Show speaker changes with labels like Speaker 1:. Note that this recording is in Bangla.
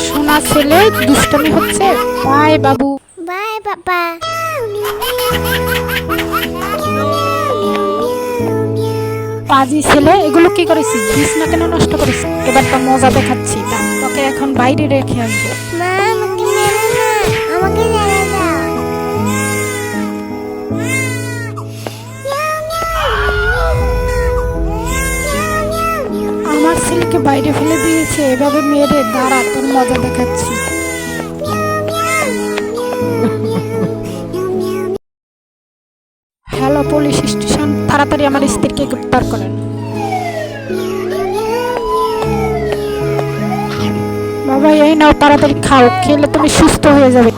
Speaker 1: সোনা ছেলে দুষ্টমি হচ্ছে। By Babu.
Speaker 2: বাই বাবা।
Speaker 1: পাজি ছেলে, এগুলো কি করেছিস? বিছনা কেন নষ্ট করেছিস? এবার তো মজা দেখাচ্ছি, তোকে এখন বাইরে রেখে আসবো।
Speaker 2: মা আমাকে মেরো না, আমাকে ছেড়ে দাও।
Speaker 1: আমার ছেলেকে বাইরে ফেলে দিয়েছে, এভাবে মেরে দাঁড়া, তোর মজা দেখাচ্ছি। হ্যালো পুলিশ স্টেশন, তাড়াতাড়ি আমার স্ত্রীকে গ্রেপ্তার করেন। বাবা এই নাও, তাড়াতাড়ি খাও, খেলে তুমি সুস্থ হয়ে যাবে।